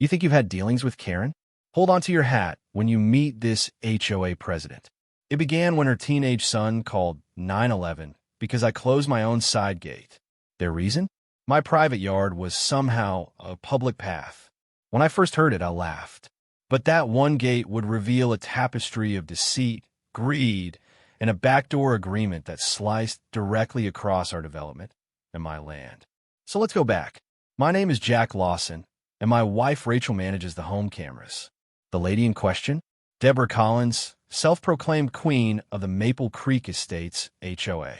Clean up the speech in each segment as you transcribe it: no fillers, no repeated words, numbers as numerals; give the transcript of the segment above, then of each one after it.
You think you've had dealings with Karen? Hold on to your hat when you meet this HOA president. It began when her teenage son called 911 because I closed my own side gate. Their reason? My private yard was somehow a public path. When I first heard it, I laughed. But that one gate would reveal a tapestry of deceit, greed, and a backdoor agreement that sliced directly across our development and my land. So let's go back. My name is Jack Lawson, and my wife Rachel manages the home cameras. The lady in question? Deborah Collins, self-proclaimed queen of the Maple Creek Estates HOA.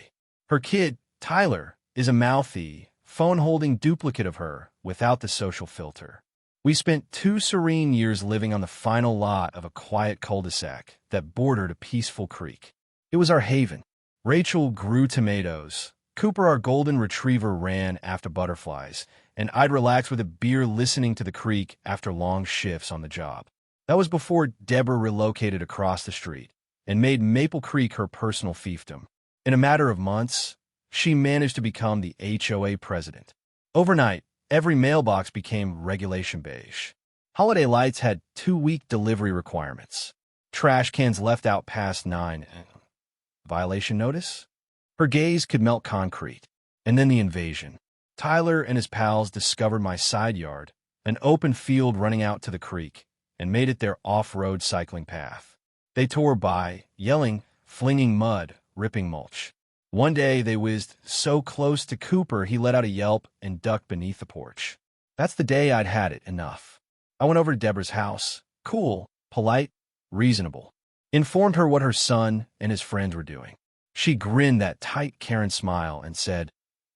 Her kid, Tyler, is a mouthy, phone-holding duplicate of her without the social filter. We spent 2 serene years living on the final lot of a quiet cul-de-sac that bordered a peaceful creek. It was our haven. Rachel grew tomatoes. Cooper, our golden retriever, ran after butterflies, and I'd relax with a beer listening to the creek after long shifts on the job. That was before Deborah relocated across the street and made Maple Creek her personal fiefdom. In a matter of months, she managed to become the HOA president. Overnight, every mailbox became regulation beige. Holiday lights had 2-week delivery requirements. Trash cans left out past 9. Violation notice? Her gaze could melt concrete. And then the invasion. Tyler and his pals discovered my side yard, an open field running out to the creek, and made it their off-road cycling path. They tore by, yelling, flinging mud, ripping mulch. One day, they whizzed so close to Cooper he let out a yelp and ducked beneath the porch. That's the day I'd had it enough. I went over to Deborah's house, cool, polite, reasonable. Informed her what her son and his friends were doing. She grinned that tight Karen smile and said,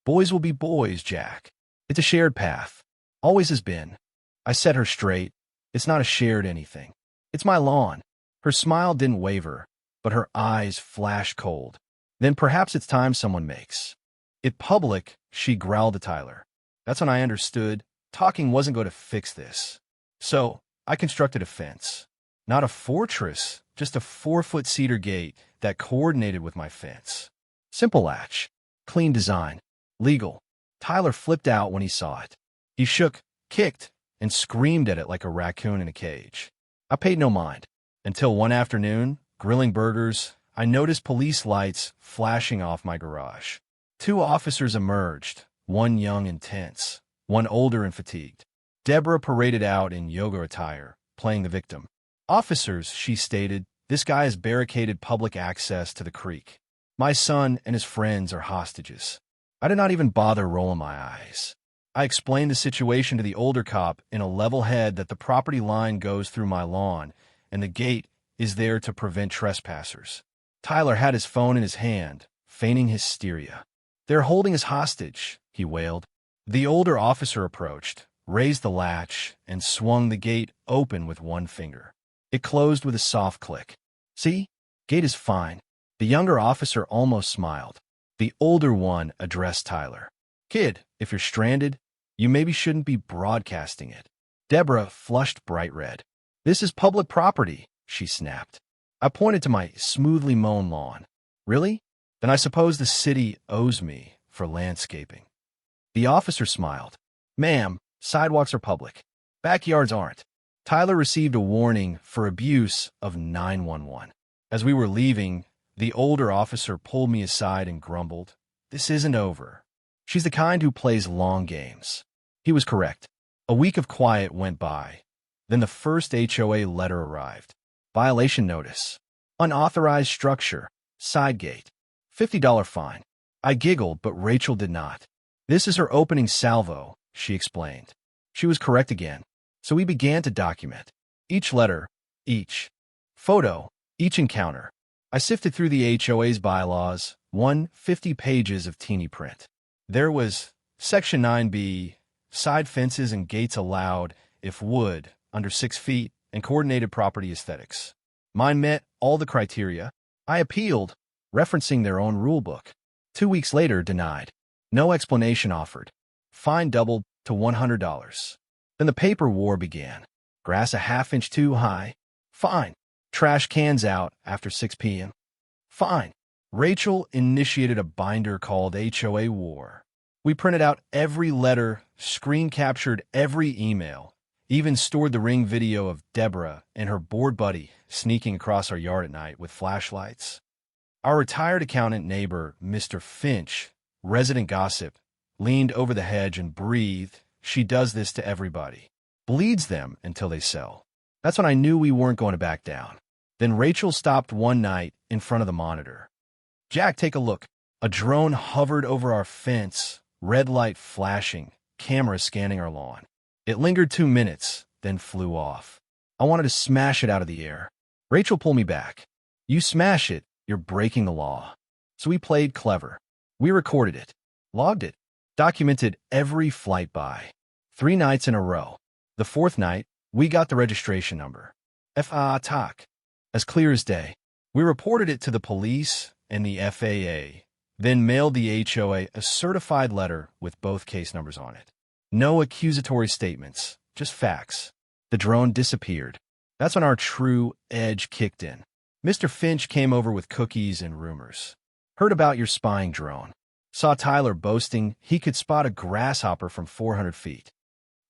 "Boys will be boys, Jack. It's a shared path. Always has been." I set her straight. It's not a shared anything. It's my lawn. Her smile didn't waver, but her eyes flashed cold. Then perhaps it's time someone makes it public, she growled to Tyler. That's when I understood talking wasn't going to fix this. So I constructed a fence. Not a fortress, just a 4-foot cedar gate that coordinated with my fence. Simple latch, clean design, legal. Tyler flipped out when he saw it. He shook, kicked, and screamed at it like a raccoon in a cage. I paid no mind. Until one afternoon, grilling burgers, I noticed police lights flashing off my garage. 2 officers emerged, one young and tense, one older and fatigued. Deborah paraded out in yoga attire, playing the victim. "Officers," she stated, "this guy has barricaded public access to the creek. My son and his friends are hostages." I did not even bother rolling my eyes. I explained the situation to the older cop in a level head that the property line goes through my lawn, and the gate is there to prevent trespassers. Tyler had his phone in his hand, feigning hysteria. "They're holding us hostage," he wailed. The older officer approached, raised the latch, and swung the gate open with one finger. It closed with a soft click. "See? Gate is fine." The younger officer almost smiled. The older one addressed Tyler. "Kid, if you're stranded, you maybe shouldn't be broadcasting it." Deborah flushed bright red. "This is public property," she snapped. I pointed to my smoothly mown lawn. "Really? Then I suppose the city owes me for landscaping." The officer smiled. "Ma'am, sidewalks are public. Backyards aren't." Tyler received a warning for abuse of 911. As we were leaving, the older officer pulled me aside and grumbled, "This isn't over. She's the kind who plays long games." He was correct. A week of quiet went by. Then the first HOA letter arrived. Violation notice. Unauthorized structure. Side gate. $50 fine. I giggled, but Rachel did not. "This is her opening salvo," she explained. She was correct again. So we began to document. Each letter, each photo, each encounter. I sifted through the HOA's bylaws, 150 pages of teeny print. There was Section 9B, side fences and gates allowed if wood, under 6 feet, and coordinated property aesthetics. Mine met all the criteria. I appealed, referencing their own rulebook. 2 weeks later, denied. No explanation offered. Fine doubled to $100. Then the paper war began. Grass a half-inch too high? Fine. Trash cans out after 6 p.m.? Fine. Rachel initiated a binder called HOA War. We printed out every letter, screen captured every email, Even stored the Ring video of Deborah and her bored buddy sneaking across our yard at night with flashlights. Our retired accountant neighbor, Mr. Finch, resident gossip, leaned over the hedge and breathed, "She does this to everybody. Bleeds them until they sell." That's when I knew we weren't going to back down. Then Rachel stopped one night in front of the monitor. "Jack, take a look." A drone hovered over our fence, red light flashing, camera scanning our lawn. It lingered 2 minutes, then flew off. I wanted to smash it out of the air. Rachel pulled me back. "You smash it, you're breaking the law." So we played clever. We recorded it, logged it, documented every flight by. 3 nights in a row. The 4th night, we got the registration number. FATAC. As clear as day. We reported it to the police and the FAA, then mailed the HOA a certified letter with both case numbers on it. No accusatory statements, just facts. The drone disappeared. That's when our true edge kicked in. Mr. Finch came over with cookies and rumors. "Heard about your spying drone. Saw Tyler boasting he could spot a grasshopper from 400 feet.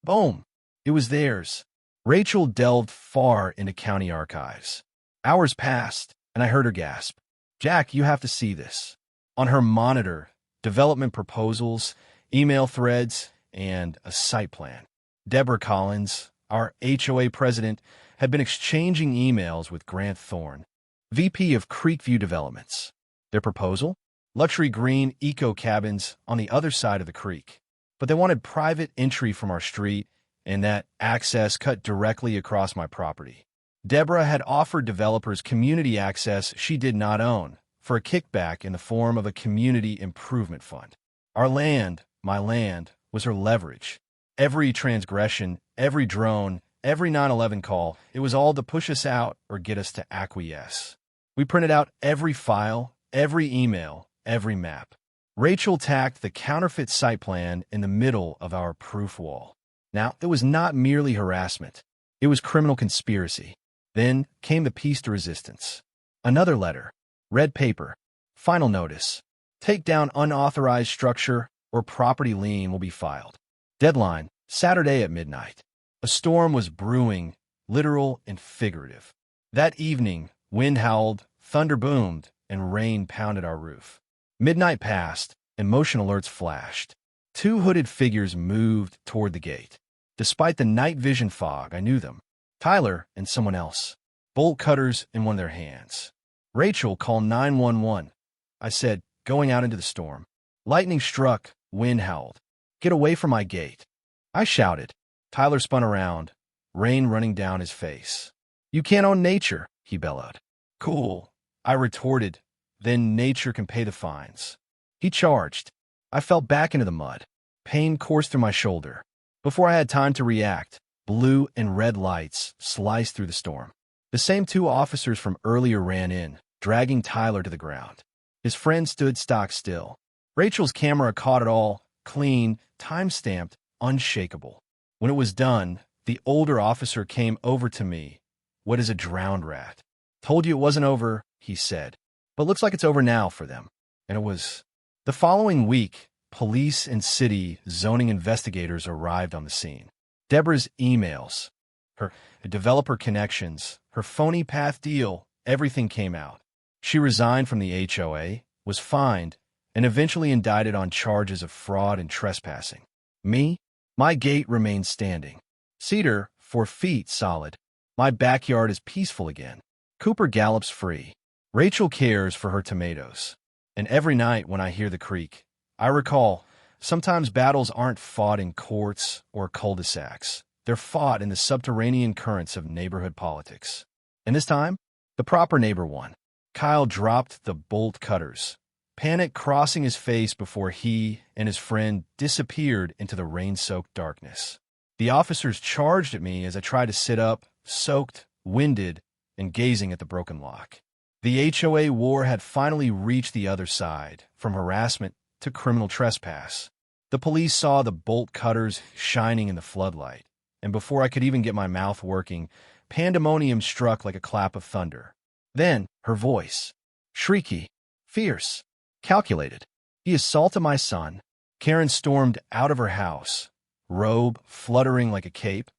Boom! It was theirs." Rachel delved far into county archives. Hours passed, and I heard her gasp. "Jack, you have to see this." On her monitor, development proposals, email threads, and a site plan. Deborah Collins, our HOA president, had been exchanging emails with Grant Thorne, VP of Creekview Developments. Their proposal? Luxury green eco cabins on the other side of the creek. But they wanted private entry from our street, and that access cut directly across my property. Deborah had offered developers community access she did not own for a kickback in the form of a community improvement fund. Our land, my land, was her leverage. Every transgression, every drone, every 911 call, it was all to push us out or get us to acquiesce. We printed out every file, every email, every map. Rachel tacked the counterfeit site plan in the middle of our proof wall. Now, it was not merely harassment. It was criminal conspiracy. Then came the piece de resistance. Another letter. Red paper. Final notice. Take down unauthorized structure or property lien will be filed. Deadline, Saturday at midnight. A storm was brewing, literal and figurative. That evening, wind howled, thunder boomed, and rain pounded our roof. Midnight passed, and motion alerts flashed. 2 hooded figures moved toward the gate. Despite the night vision fog, I knew them. Tyler and someone else. Bolt cutters in one of their hands. "Rachel, call 911. I said, going out into the storm. Lightning struck, wind howled. "Get away from my gate." I shouted. Tyler spun around, rain running down his face. "You can't own nature," he bellowed. "Cool," I retorted. "Then nature can pay the fines." He charged. I fell back into the mud. Pain coursed through my shoulder. Before I had time to react, blue and red lights sliced through the storm. The same 2 officers from earlier ran in, dragging Tyler to the ground. His friend stood stock still. Rachel's camera caught it all, clean, time-stamped, unshakable. When it was done, the older officer came over to me. "What is a drowned rat?" "Told you it wasn't over," he said. "But looks like it's over now for them." And it was. The following week, police and city zoning investigators arrived on the scene. Deborah's emails, her developer connections, her phony path deal, everything came out. She resigned from the HOA, was fined, and eventually indicted on charges of fraud and trespassing. Me? My gate remains standing. Cedar, 4 feet solid. My backyard is peaceful again. Cooper gallops free. Rachel cares for her tomatoes. And every night when I hear the creak, I recall, sometimes battles aren't fought in courts or cul-de-sacs. They're fought in the subterranean currents of neighborhood politics. And this time, the proper neighbor won. Kyle dropped the bolt cutters, panic crossing his face before he and his friend disappeared into the rain-soaked darkness. The officers charged at me as I tried to sit up, soaked, winded, and gazing at the broken lock. The HOA war had finally reached the other side, from harassment to criminal trespass. The police saw the bolt cutters shining in the floodlight, and before I could even get my mouth working, pandemonium struck like a clap of thunder. Then, her voice. Shrieky, fierce, calculated. He assaulted my son. Karen stormed out of her house, robe fluttering like a cape,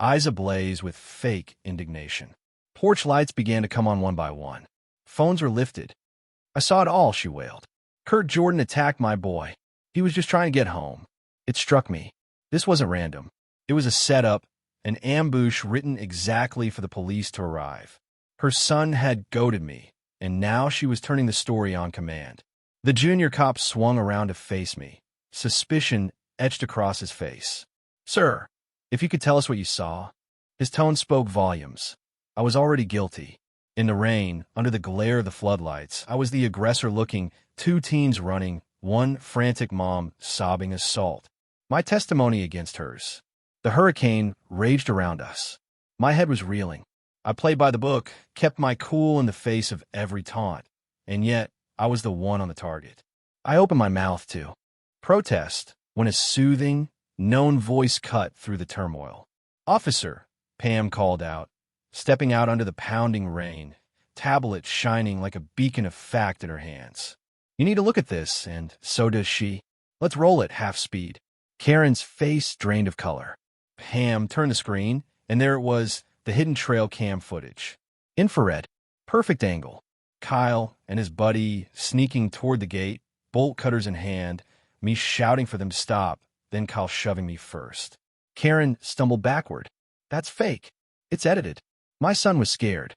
eyes ablaze with fake indignation. Porch lights began to come on one by one. Phones were lifted. "I saw it all," she wailed. "Kurt Jordan attacked my boy. He was just trying to get home." It struck me. This wasn't random. It was a setup, an ambush written exactly for the police to arrive. Her son had goaded me, and now she was turning the story on command. The junior cop swung around to face me, suspicion etched across his face. "Sir, if you could tell us what you saw." His tone spoke volumes. I was already guilty. In the rain, under the glare of the floodlights, I was the aggressor looking, two teens running, one frantic mom sobbing assault. My testimony against hers. The hurricane raged around us. My head was reeling. I played by the book, kept my cool in the face of every taunt, and yet I was the one on the target. I opened my mouth to protest when a soothing, known voice cut through the turmoil. "Officer," Pam called out, stepping out under the pounding rain, tablet shining like a beacon of fact in her hands. "You need to look at this," and so does she. "Let's roll it half speed." Karen's face drained of color. Pam turned the screen, and there it was, the hidden trail cam footage. Infrared, perfect angle. Kyle and his buddy sneaking toward the gate, bolt cutters in hand, me shouting for them to stop, then Kyle shoving me first. Karen stumbled backward. "That's fake. It's edited." My son was scared.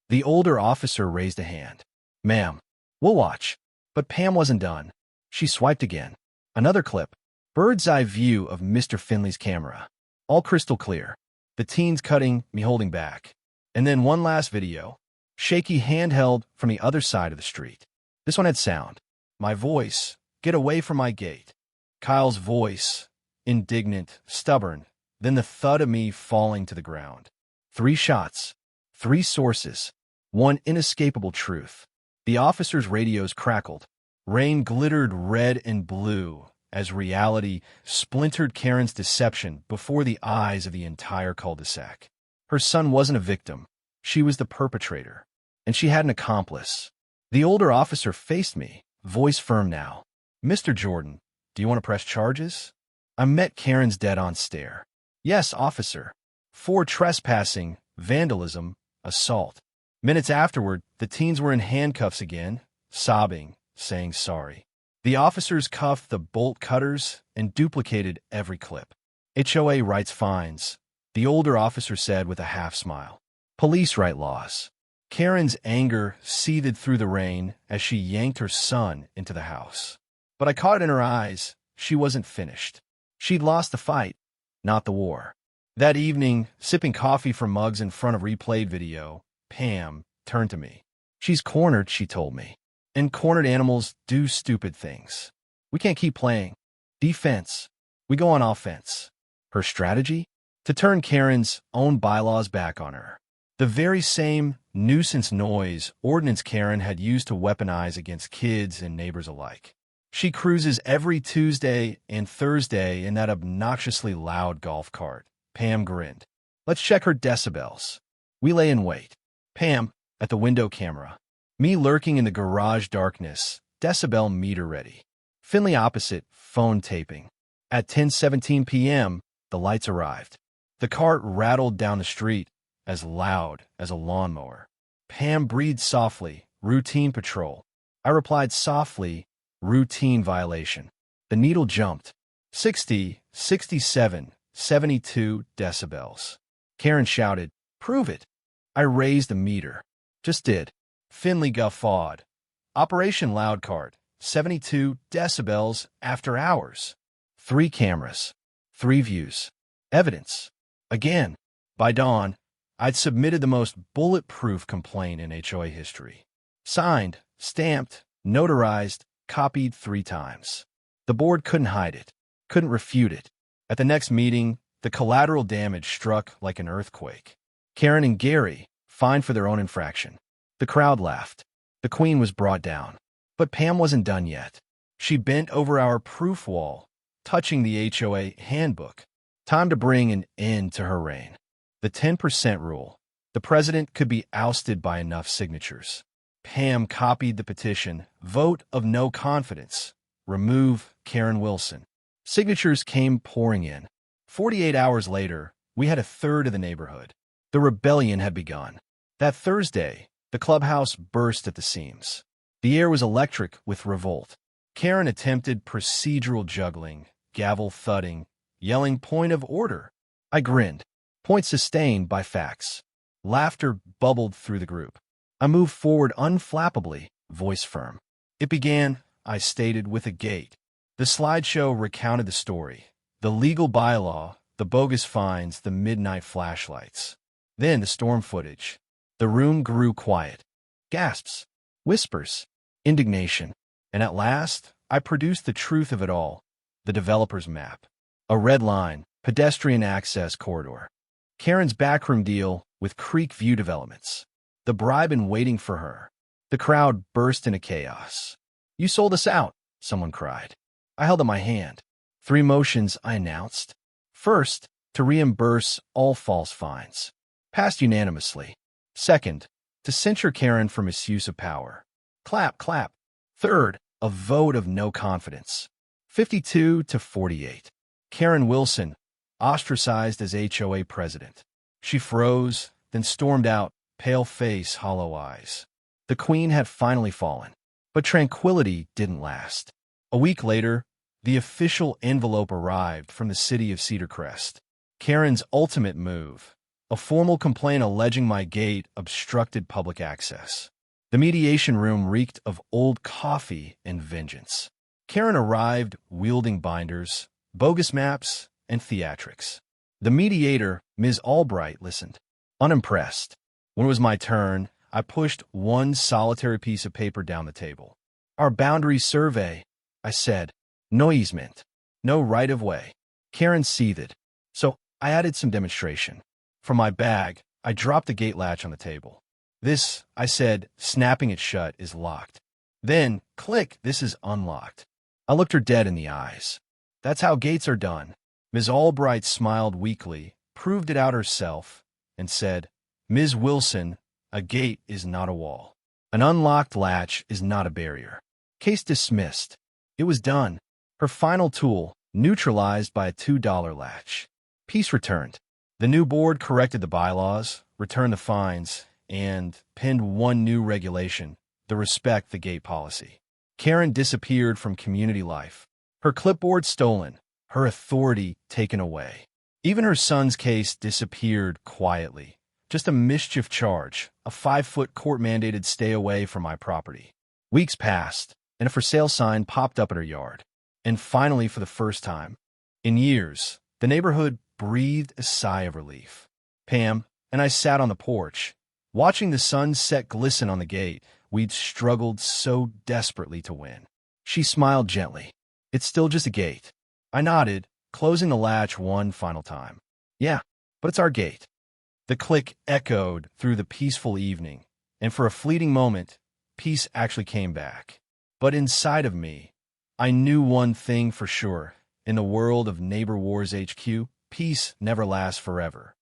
The older officer raised a hand. "Ma'am, we'll watch." But Pam wasn't done. She swiped again. Another clip. Bird's eye view of Mr. Finley's camera. All crystal clear. The teens cutting, me holding back. And then one last video. Shaky handheld from the other side of the street. This one had sound. My voice. "Get away from my gate." Kyle's voice. Indignant, stubborn. Then the thud of me falling to the ground. 3 shots. 3 sources. One inescapable truth. The officers' radios crackled. Rain glittered red and blue as reality splintered Karen's deception before the eyes of the entire cul-de-sac. Her son wasn't a victim. She was the perpetrator. And she had an accomplice. The older officer faced me, voice firm now. "Mr. Jordan, do you want to press charges?" I met Karen's dead-on stare. "Yes, officer. For trespassing, vandalism, assault." Minutes afterward, the teens were in handcuffs again, sobbing, saying sorry. The officers cuffed the bolt cutters and duplicated every clip. "HOA writes fines," the older officer said with a half-smile. "Police write laws." Karen's anger seethed through the rain as she yanked her son into the house. But I caught it in her eyes. She wasn't finished. She'd lost the fight, not the war. That evening, sipping coffee from mugs in front of replayed video, Pam turned to me. "She's cornered," she told me. "And cornered animals do stupid things. We can't keep playing defense. We go on offense." Her strategy? To turn Karen's own bylaws back on her. The very same nuisance noise ordinance Karen had used to weaponize against kids and neighbors alike. She cruises every Tuesday and Thursday in that obnoxiously loud golf cart. Pam grinned. "Let's check her decibels." We lay in wait. Pam at the window camera. Me lurking in the garage darkness, decibel meter ready. Finley opposite, phone taping. At 10:17 p.m., the lights arrived. The cart rattled down the street, as loud as a lawnmower. Pam breathed softly, "Routine patrol." I replied softly, "Routine violation." The needle jumped. 60, 67, 72 decibels. Karen shouted, "Prove it." I raised the meter. "Just did." Finley guffawed. "Operation Loud Cart, 72 decibels after hours. 3 cameras. 3 views. Evidence." Again. By dawn, I'd submitted the most bulletproof complaint in HOA history. Signed, stamped, notarized, copied 3 times. The board couldn't hide it, couldn't refute it. At the next meeting, the collateral damage struck like an earthquake. Karen and Gary fined for their own infraction. The crowd laughed. The queen was brought down. But Pam wasn't done yet. She bent over our proof wall, touching the HOA handbook. Time to bring an end to her reign. The 10% rule. The president could be ousted by enough signatures. Pam copied the petition, "Vote of no confidence. Remove Karen Wilson." Signatures came pouring in. 48 hours later, We had a third of the neighborhood. The rebellion had begun. That Thursday, the clubhouse burst at the seams. The air was electric with revolt. Karen attempted procedural juggling, gavel thudding, yelling point of order. I grinned. Point sustained by facts. Laughter bubbled through the group. I moved forward unflappably, voice firm. It began, I stated, with a gate. The slideshow recounted the story. The legal bylaw, the bogus fines, the midnight flashlights. Then the storm footage. The room grew quiet. Gasps, whispers, indignation. And at last, I produced the truth of it all. The developer's map. A red line, pedestrian access corridor. Karen's backroom deal with Creek View Developments. The bribe in waiting for her. The crowd burst into chaos. "You sold us out," someone cried. I held up my hand. 3 motions, I announced. First, to reimburse all false fines. Passed unanimously. Second, to censure Karen for misuse of power. Clap, clap. Third, a vote of no confidence. 52 to 48. Karen Wilson, ostracized as HOA president. She froze, then stormed out, pale face, hollow eyes. The queen had finally fallen. But tranquility didn't last. A week later, the official envelope arrived from the city of Cedar Crest. Karen's ultimate move. A formal complaint alleging my gate obstructed public access. The mediation room reeked of old coffee and vengeance. Karen arrived wielding binders, bogus maps, and theatrics. The mediator, Ms. Albright, listened, unimpressed. When it was my turn, I pushed one solitary piece of paper down the table. Our boundary survey, I said. No easement. No right-of-way. Karen seethed. So I added some demonstration. From my bag, I dropped the gate latch on the table. This, I said, snapping it shut, is locked. Then, click, this is unlocked. I looked her dead in the eyes. That's how gates are done. Ms. Albright smiled weakly, proved it out herself, and said, Ms. Wilson, a gate is not a wall. An unlocked latch is not a barrier. Case dismissed. It was done. Her final tool, neutralized by a $2 latch. Peace returned. The new board corrected the bylaws, returned the fines, and penned one new regulation, the respect the gate policy. Karen disappeared from community life. Her clipboard stolen, her authority taken away. Even her son's case disappeared quietly. Just a mischief charge, a 5-foot court-mandated stay away from my property. Weeks passed, and a for sale sign popped up at her yard. And finally, for the first time in years, the neighborhood breathed a sigh of relief. Pam and I sat on the porch, watching the sunset glisten on the gate we'd struggled so desperately to win. She smiled gently. It's still just a gate. I nodded, closing the latch one final time. Yeah, but it's our gate. The click echoed through the peaceful evening, and for a fleeting moment, peace actually came back. But inside of me, I knew one thing for sure. In the world of Neighbor Wars HQ, peace never lasts forever.